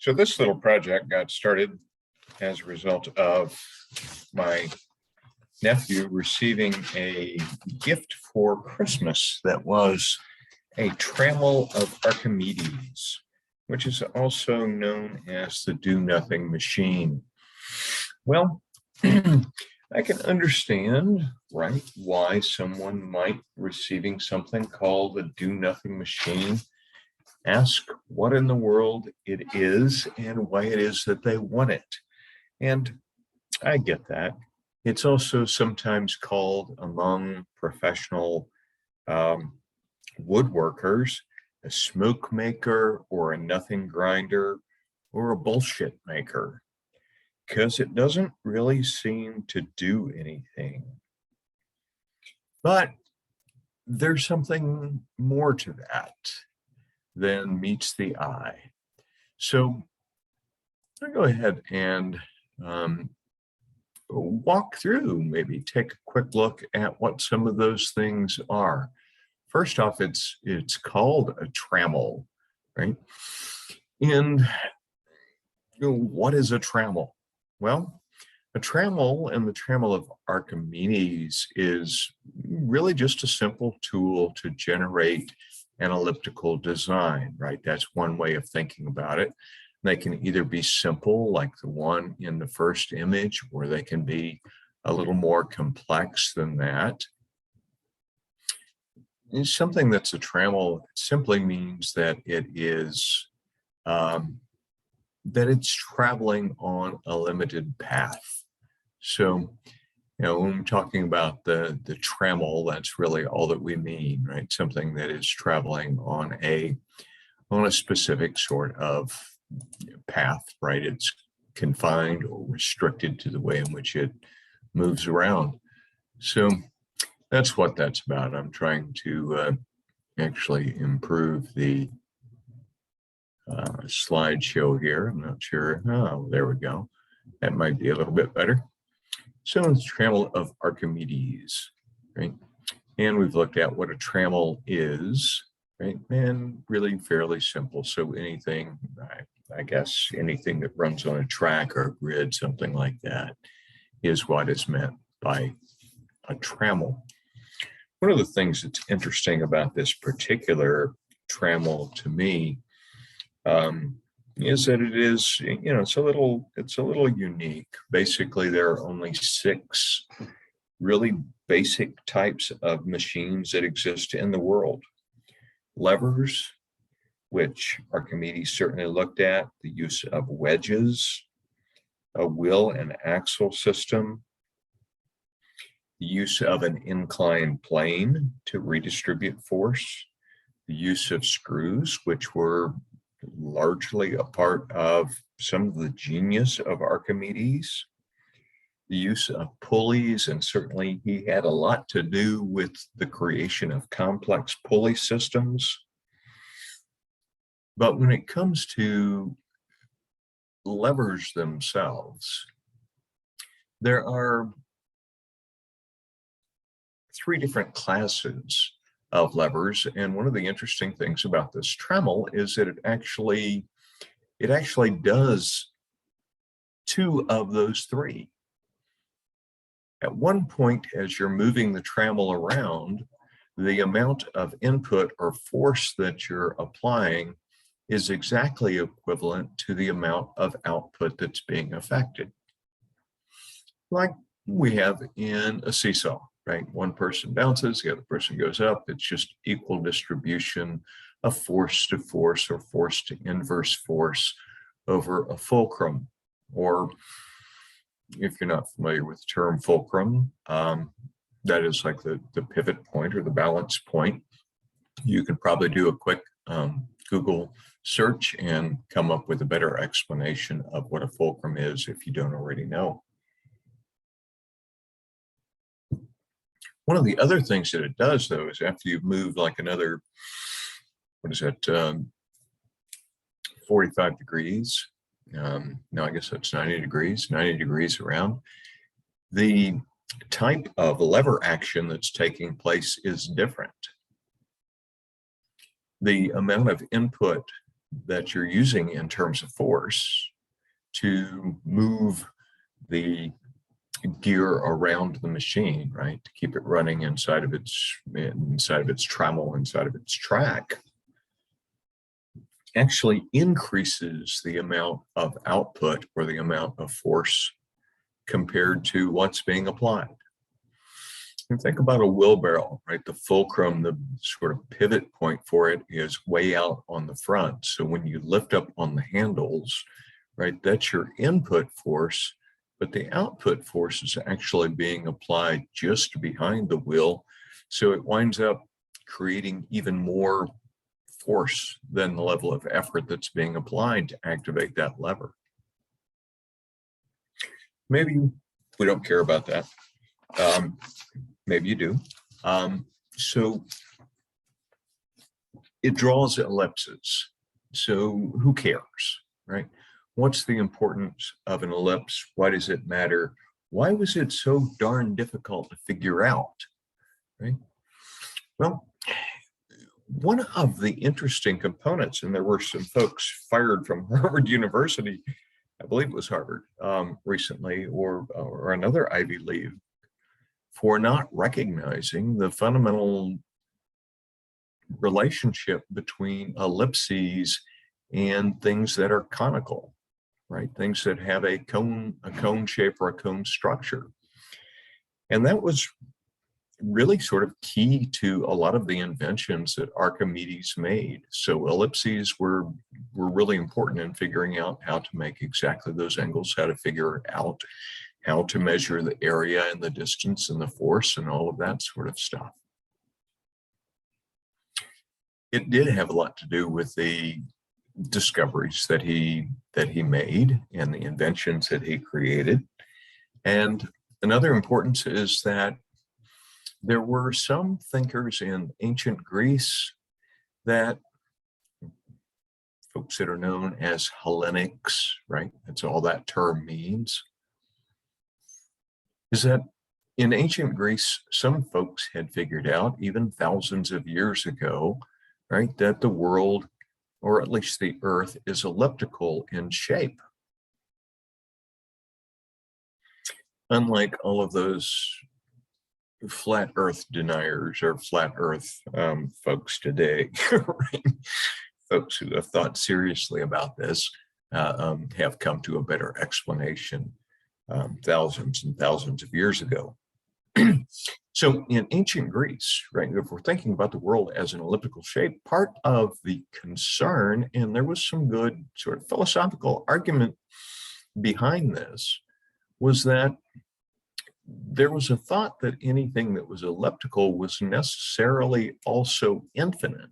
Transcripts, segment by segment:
So this little project got started as a result of my nephew receiving a gift for Christmas that was a trammel of Archimedes, which is also known as the do-nothing machine. Well, I can understand, right, why someone might receiving something called a do-nothing machine ask what in the world it is and why it is that they want it. And I get that. It's also sometimes called among professional woodworkers a smoke maker or a nothing grinder or a bullshit maker, because it doesn't really seem to do anything. But there's something more to that than meets the eye. So I'll go ahead and walk through, maybe take a quick look at what some of those things are. First off, it's called a trammel, right? And what is a trammel? Well, a trammel and the trammel of Archimedes is really just a simple tool to generate an elliptical design, right? That's one way of thinking about it. They can either be simple, like the one in the first image, or they can be a little more complex than that. And something that's a trammel simply means that it is that it's traveling on a limited path. So, when we're talking about the trammel, that's really all that we mean, right? Something that is traveling on a specific sort of path, right? It's confined or restricted to the way in which it moves around. So that's what that's about. I'm trying to actually improve the slideshow here. I'm not sure. Oh, there we go. That might be a little bit better. So it's trammel of Archimedes, right? And we've looked at what a trammel is, right? And really fairly simple. So anything, I guess, anything that runs on a track or a grid, something like that, is what is meant by a trammel. One of the things that's interesting about this particular trammel to me is that it is, it's a little unique. Basically, there are only 6 really basic types of machines that exist in the world. Levers, which Archimedes certainly looked at, the use of wedges, a wheel and axle system, the use of an inclined plane to redistribute force, the use of screws, which were largely a part of some of the genius of Archimedes, the use of pulleys, and certainly he had a lot to do with the creation of complex pulley systems. But when it comes to levers themselves, there are 3 different classes of levers, and one of the interesting things about this trammel is that it actually does 2 of those 3. At one point, as you're moving the trammel around, the amount of input or force that you're applying is exactly equivalent to the amount of output that's being affected. Like we have in a seesaw, right? One person bounces, the other person goes up. It's just equal distribution of force to force or force to inverse force over a fulcrum. Or if you're not familiar with the term fulcrum, that is like the pivot point or the balance point. You can probably do a quick Google search and come up with a better explanation of what a fulcrum is if you don't already know. One of the other things that it does, though, is after you've moved like another, 45 degrees, no, I guess that's 90 degrees around, the type of lever action that's taking place is different. The amount of input that you're using in terms of force to move the gear around the machine, right? To keep it running inside of its trammel, inside of its track, actually increases the amount of output or the amount of force compared to what's being applied. And think about a wheelbarrow, right? The fulcrum, the sort of pivot point for it is way out on the front. So when you lift up on the handles, right, that's your input force, but the output force is actually being applied just behind the wheel. So it winds up creating even more force than the level of effort that's being applied to activate that lever. Maybe we don't care about that. Maybe you do. So it draws ellipses. So who cares, right? What's the importance of an ellipse? Why does it matter? Why was it so darn difficult to figure out, right? Well, one of the interesting components, and there were some folks fired from Harvard University, I believe it was Harvard recently, or another Ivy League, for not recognizing the fundamental relationship between ellipses and things that are conical, right? Things that have a cone shape or a cone structure. And that was really sort of key to a lot of the inventions that Archimedes made. So ellipses were really important in figuring out how to make exactly those angles, how to figure out how to measure the area and the distance and the force and all of that sort of stuff. It did have a lot to do with the discoveries that he made and the inventions that he created. And another importance is that there were some thinkers in ancient Greece that folks that are known as Hellenics, right? That's all that term means. Is that in ancient Greece, some folks had figured out, even thousands of years ago, right, that the world, or at least the earth, is elliptical in shape. Unlike all of those flat earth deniers or flat earth folks today, right? Folks who have thought seriously about this have come to a better explanation thousands and thousands of years ago. So in ancient Greece, right, if we're thinking about the world as an elliptical shape, part of the concern, and there was some good sort of philosophical argument behind this, was that there was a thought that anything that was elliptical was necessarily also infinite,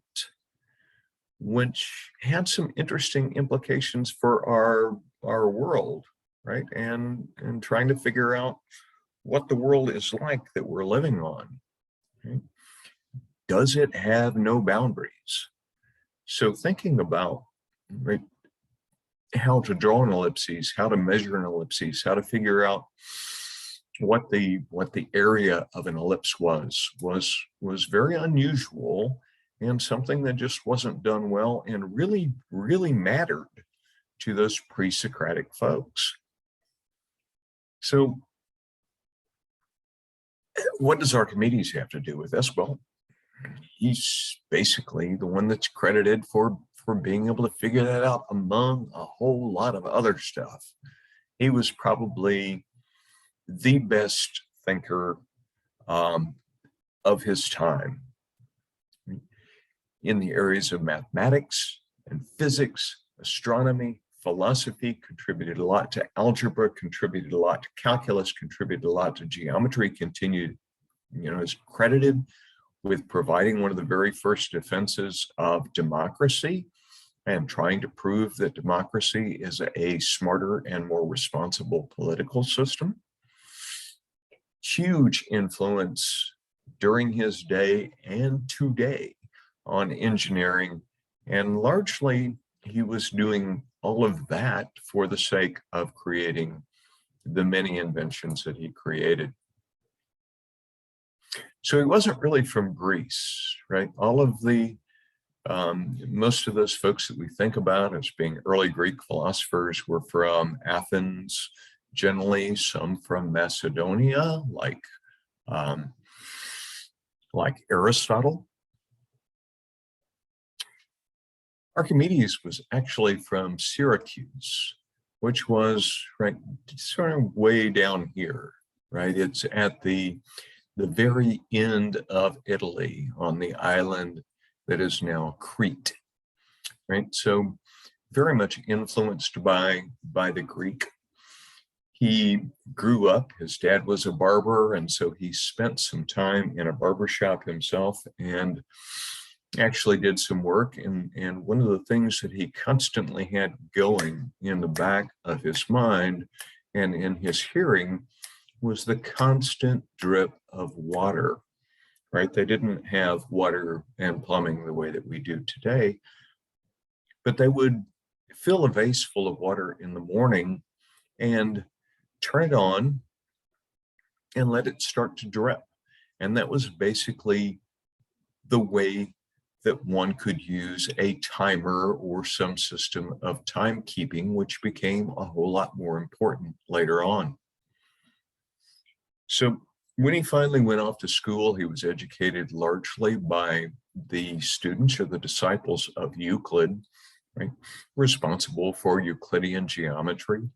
which had some interesting implications for our world, right? And trying to figure out what the world is like that we're living on. Okay? Does it have no boundaries? So thinking about, right, how to draw an ellipses, how to measure an ellipses, how to figure out what the area of an ellipse was very unusual and something that just wasn't done well and really mattered to those pre-Socratic folks. So what does Archimedes have to do with this? Well, he's basically the one that's credited for being able to figure that out among a whole lot of other stuff. He was probably the best thinker of his time in the areas of mathematics and physics, astronomy, philosophy, contributed a lot to algebra, contributed a lot to calculus, contributed a lot to geometry, is credited with providing one of the very first defenses of democracy and trying to prove that democracy is a smarter and more responsible political system. Huge influence during his day and today on engineering, and largely he was doing all of that for the sake of creating the many inventions that he created. So he wasn't really from Greece, right? All of the Most of those folks that we think about as being early Greek philosophers were from Athens, generally some from Macedonia, like Aristotle. Archimedes was actually from Syracuse, which was right sort of way down here, right? It's at the very end of Italy on the island that is now Crete, right? So very much influenced by the Greek. He grew up, his dad was a barber, and so he spent some time in a barber shop himself and actually did some work. And one of the things that he constantly had going in the back of his mind and in his hearing was the constant drip of water, right? They didn't have water and plumbing the way that we do today, but they would fill a vase full of water in the morning and turn it on and let it start to drip. And that was basically the way that one could use a timer or some system of timekeeping, which became a whole lot more important later on. So when he finally went off to school, he was educated largely by the students or the disciples of Euclid, right, responsible for Euclidean geometry.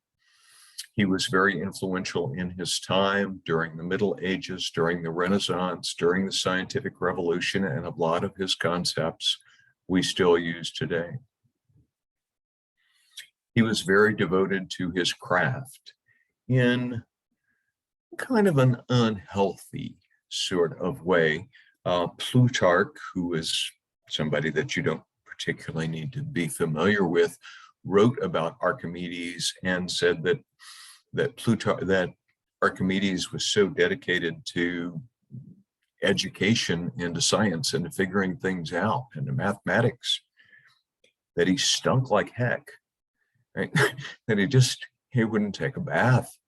He was very influential in his time during the Middle Ages, during the Renaissance, during the Scientific Revolution, and a lot of his concepts we still use today. He was very devoted to his craft in kind of an unhealthy sort of way. Plutarch, who is somebody that you don't particularly need to be familiar with, wrote about Archimedes and said that Archimedes was so dedicated to education and to science and to figuring things out and to mathematics that he stunk like heck, right? That he wouldn't take a bath.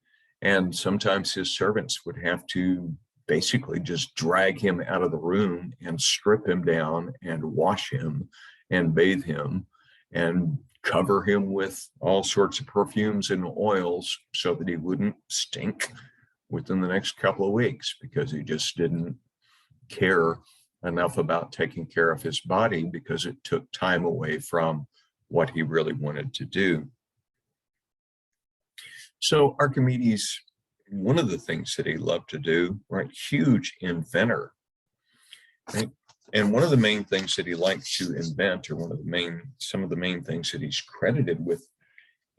And sometimes his servants would have to basically just drag him out of the room and strip him down and wash him and bathe him and cover him with all sorts of perfumes and oils so that he wouldn't stink within the next couple of weeks, because he just didn't care enough about taking care of his body because it took time away from what he really wanted to do. So Archimedes, one of the things that he loved to do, right, huge inventor, right? And one of the main things that he liked to invent, or some of the main things that he's credited with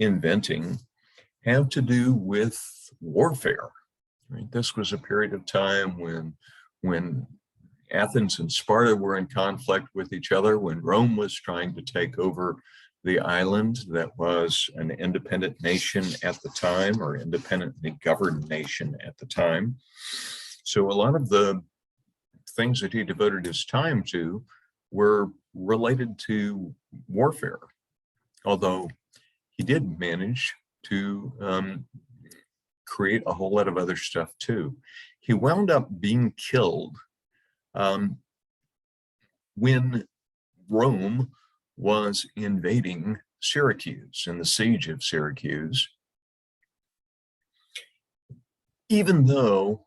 inventing, have to do with warfare, right? This was a period of time when Athens and Sparta were in conflict with each other, when Rome was trying to take over the island that was an independent nation at the time, or independently governed nation at the time. So a lot of the things that he devoted his time to were related to warfare, although he did manage to create a whole lot of other stuff too. He wound up being killed when Rome was invading Syracuse in the siege of Syracuse, even though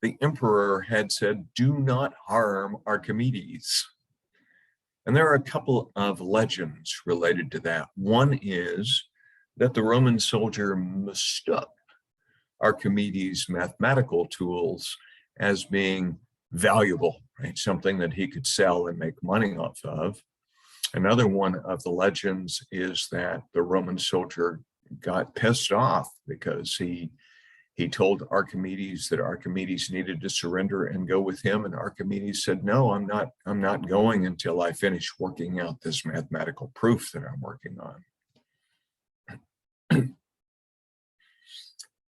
the emperor had said, "Do not harm Archimedes." And there are a couple of legends related to that. One is that the Roman soldier mistook Archimedes' mathematical tools as being valuable, right? Something that he could sell and make money off of. Another one of the legends is that the Roman soldier got pissed off because he told Archimedes that Archimedes needed to surrender and go with him, and Archimedes said, "No, I'm not going until I finish working out this mathematical proof that I'm working on."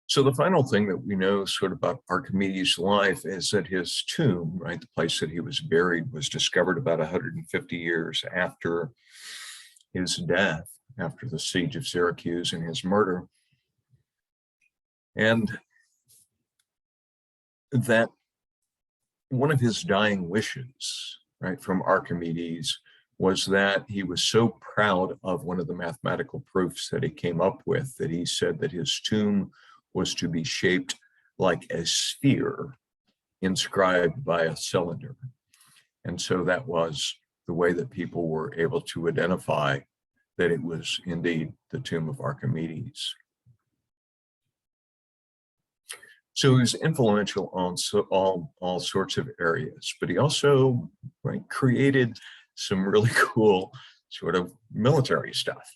So the final thing that we know sort of about Archimedes' life is that his tomb, right, the place that he was buried, was discovered about 150 years after his death, after the siege of Syracuse and his murder. And that one of his dying wishes right, from Archimedes was that he was so proud of one of the mathematical proofs that he came up with that he said that his tomb was to be shaped like a sphere inscribed by a cylinder. And so that was the way that people were able to identify that it was indeed the tomb of Archimedes. So he was influential on all sorts of areas, but he also, right, created some really cool sort of military stuff.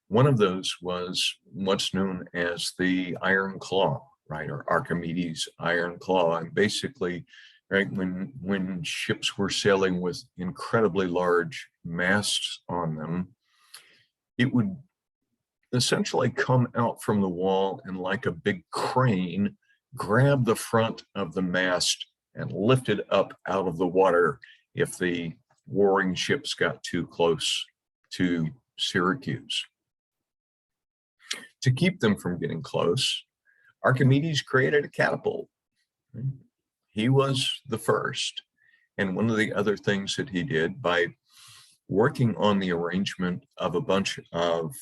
One of those was what's known as the Iron Claw, right, or Archimedes' Iron Claw. And basically, right, when ships were sailing with incredibly large masts on them, it would essentially come out from the wall and, like a big crane, grab the front of the mast and lift it up out of the water if the warring ships got too close to Syracuse. To keep them from getting close, Archimedes created a catapult. He was the first. And one of the other things that he did, by working on the arrangement of a bunch of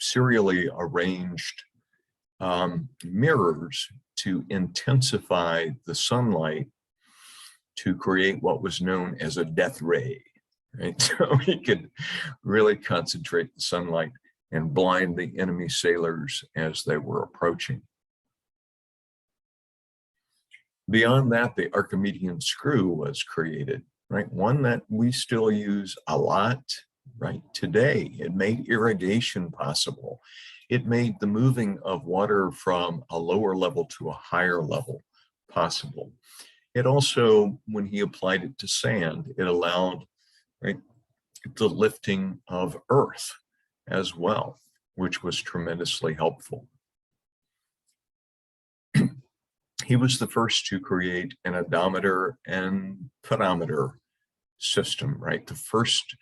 serially arranged mirrors to intensify the sunlight to create what was known as a death ray, right? So he could really concentrate the sunlight and blind the enemy sailors as they were approaching. Beyond that, the Archimedean screw was created, right? One that we still use a lot, right, today. It made irrigation possible. It made the moving of water from a lower level to a higher level possible. It also, when he applied it to sand, it allowed, right, the lifting of earth as well, which was tremendously helpful. He was the first to create an odometer and pedometer system, right? The first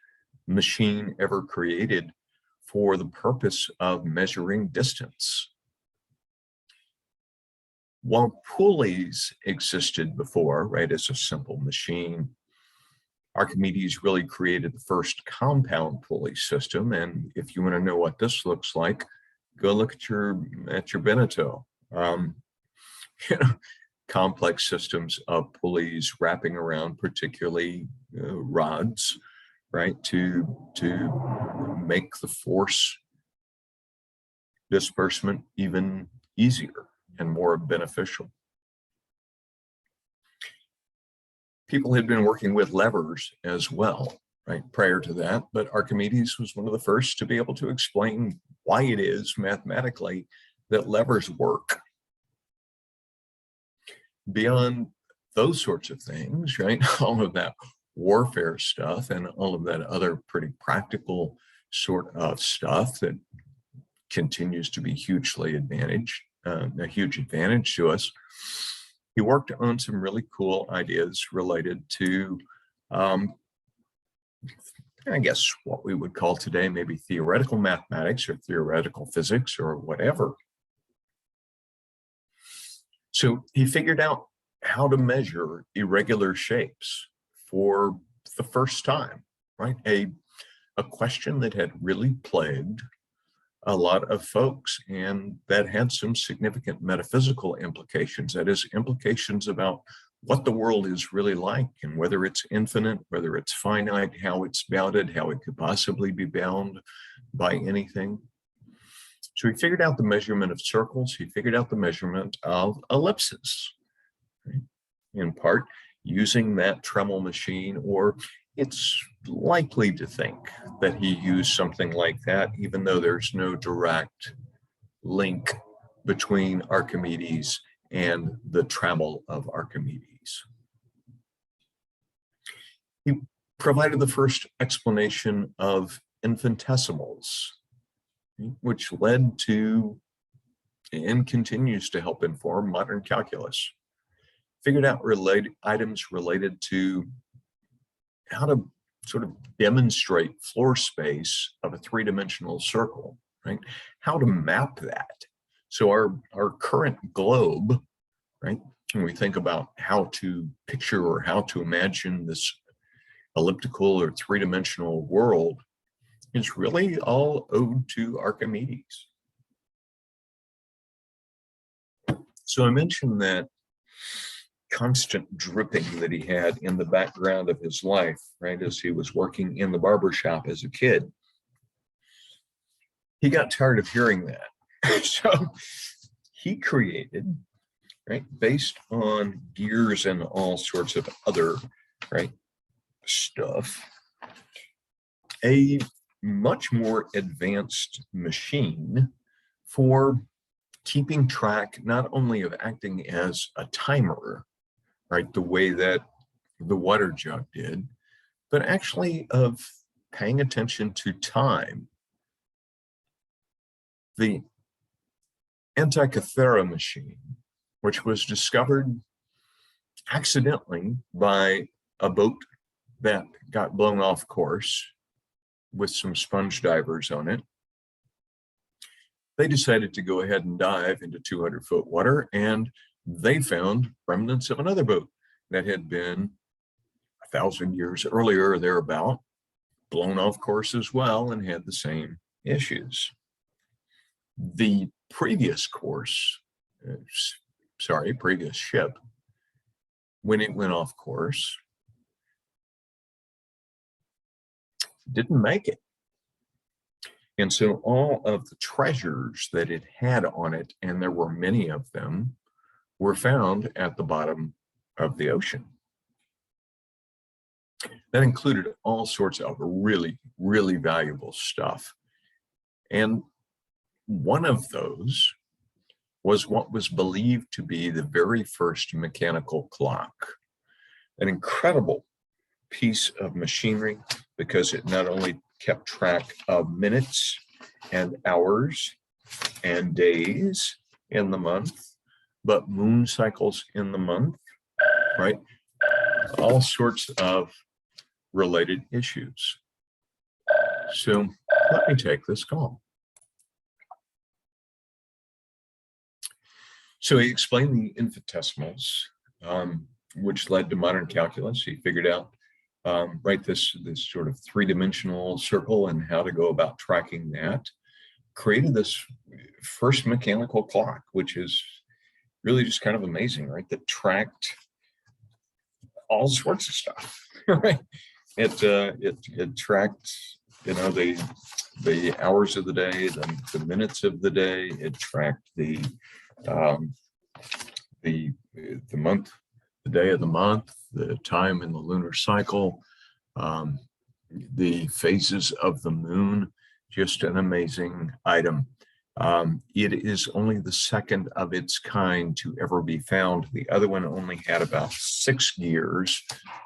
machine ever created for the purpose of measuring distance. While pulleys existed before, right, as a simple machine, Archimedes really created the first compound pulley system. And if you want to know what this looks like, go look at your Beneteau. Complex systems of pulleys wrapping around particularly rods, right, to make the force disbursement even easier and more beneficial. People had been working with levers as well, right, prior to that, but Archimedes was one of the first to be able to explain why it is mathematically that levers work. Beyond those sorts of things, right, all of that warfare stuff and all of that other pretty practical sort of stuff that continues to be hugely a huge advantage to us, he worked on some really cool ideas related to, I guess, what we would call today maybe theoretical mathematics or theoretical physics or whatever. So he figured out how to measure irregular shapes for the first time, right? A question that had really plagued a lot of folks and that had some significant metaphysical implications. That is, implications about what the world is really like and whether it's infinite, whether it's finite, how it's bounded, how it could possibly be bound by anything. So he figured out the measurement of circles. He figured out the measurement of ellipses, right? In part using that Dremel machine, or it's likely to think that he used something like that, even though there's no direct link between Archimedes and the Dremel of Archimedes. He provided the first explanation of infinitesimals, which led to and continues to help inform modern calculus. Figured out items related to how to sort of demonstrate floor space of a three-dimensional circle, right? How to map that. So our current globe, right? When we think about how to picture or how to imagine this elliptical or three-dimensional world is really all owed to Archimedes. So I mentioned that constant dripping that he had in the background of his life, right, as he was working in the barber shop as a kid. He got tired of hearing that. So he created, right, based on gears and all sorts of other, right, stuff, a much more advanced machine for keeping track not only of acting as a timer, right, the way that the water jug did, but actually of paying attention to time. The Antikythera machine, which was discovered accidentally by a boat that got blown off course with some sponge divers on it. They decided to go ahead and dive into 200-foot water, and they found remnants of another boat that had been 1,000 years earlier or thereabout, blown off course as well, and had the same issues. The previous ship, when it went off course, didn't make it. And so all of the treasures that it had on it, and there were many of them, were found at the bottom of the ocean. That included all sorts of really, really valuable stuff. And one of those was what was believed to be the very first mechanical clock. An incredible piece of machinery, because it not only kept track of minutes and hours and days in the month, but moon cycles in the month, right? All sorts of related issues. So let me take this call. So he explained the infinitesimals, which led to modern calculus. He figured out right, this sort of three-dimensional circle and how to go about tracking that. Created this first mechanical clock, which is really just kind of amazing, right? That tracked all sorts of stuff, right? It tracked, you know, the hours of the day, the minutes of the day. It tracked the month, the day of the month, the time in the lunar cycle, the phases of the moon. Just an amazing item. It is only the second of its kind to ever be found. The other one only had about 6 gears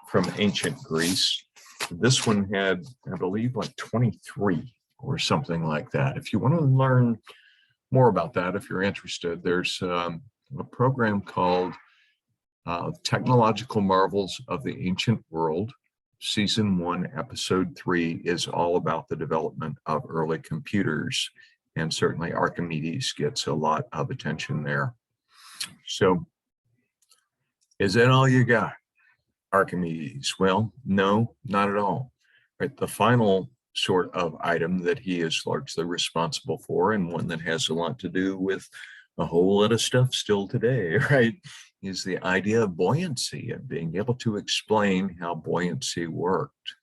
from ancient Greece. This one had, I believe, like 23 or something like that. If you want to learn more about that, if you're interested, there's a program called Technological Marvels of the Ancient World. Season 1, Episode 3 is all about the development of early computers, and certainly Archimedes gets a lot of attention there. So, is that all you got, Archimedes? Well, no, not at all. Right, the final sort of item that he is largely responsible for, and one that has a lot to do with a whole lot of stuff still today, right, is the idea of buoyancy and being able to explain how buoyancy worked.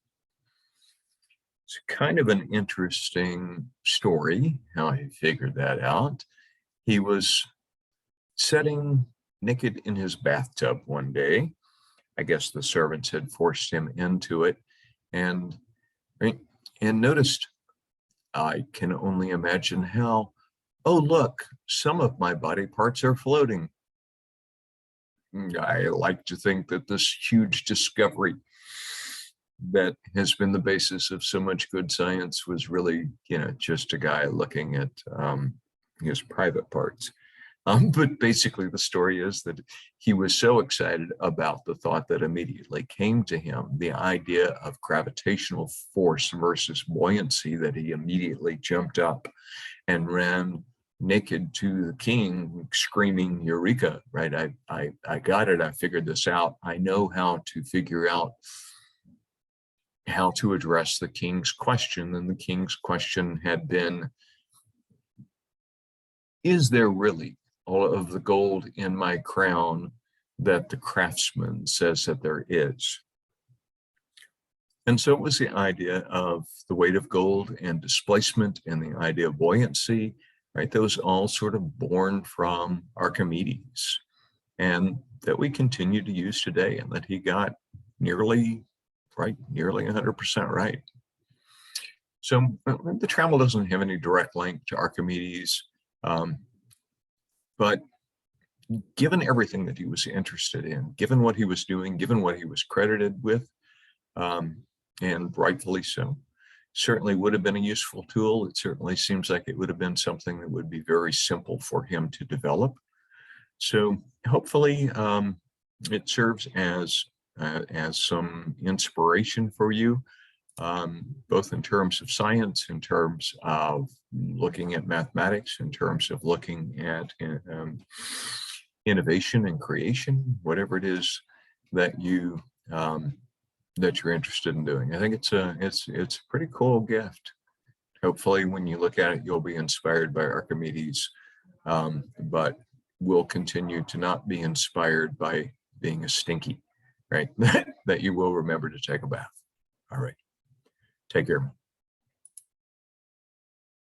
It's kind of an interesting story how he figured that out. He was sitting naked in his bathtub one day. I guess the servants had forced him into it, and noticed, I can only imagine how, oh, look, some of my body parts are floating. I like to think that this huge discovery that has been the basis of so much good science was really, you know, just a guy looking at his private parts. But basically the story is that he was so excited about the thought that immediately came to him, the idea of gravitational force versus buoyancy, that he immediately jumped up and ran naked to the king, screaming, "Eureka!" Right? I got it. I figured this out. I know how to figure out how to address the king's question. And the king's question had been, is there really all of the gold in my crown that the craftsman says that there is? And so it was the idea of the weight of gold and displacement and the idea of buoyancy, right? Those all sort of born from Archimedes, and that we continue to use today, and that he got nearly 100% right. So the trammel doesn't have any direct link to Archimedes, but given everything that he was interested in, given what he was doing, given what he was credited with, and rightfully so, certainly would have been a useful tool. It certainly seems like it would have been something that would be very simple for him to develop. So hopefully it serves as some inspiration for you, both in terms of science, in terms of looking at mathematics, in terms of looking at innovation and creation, whatever it is that you that you're interested in doing. I think it's a pretty cool gift. Hopefully, when you look at it, you'll be inspired by Archimedes, but will continue to not be inspired by being a stinky, right? That you will remember to take a bath. All right. Take care.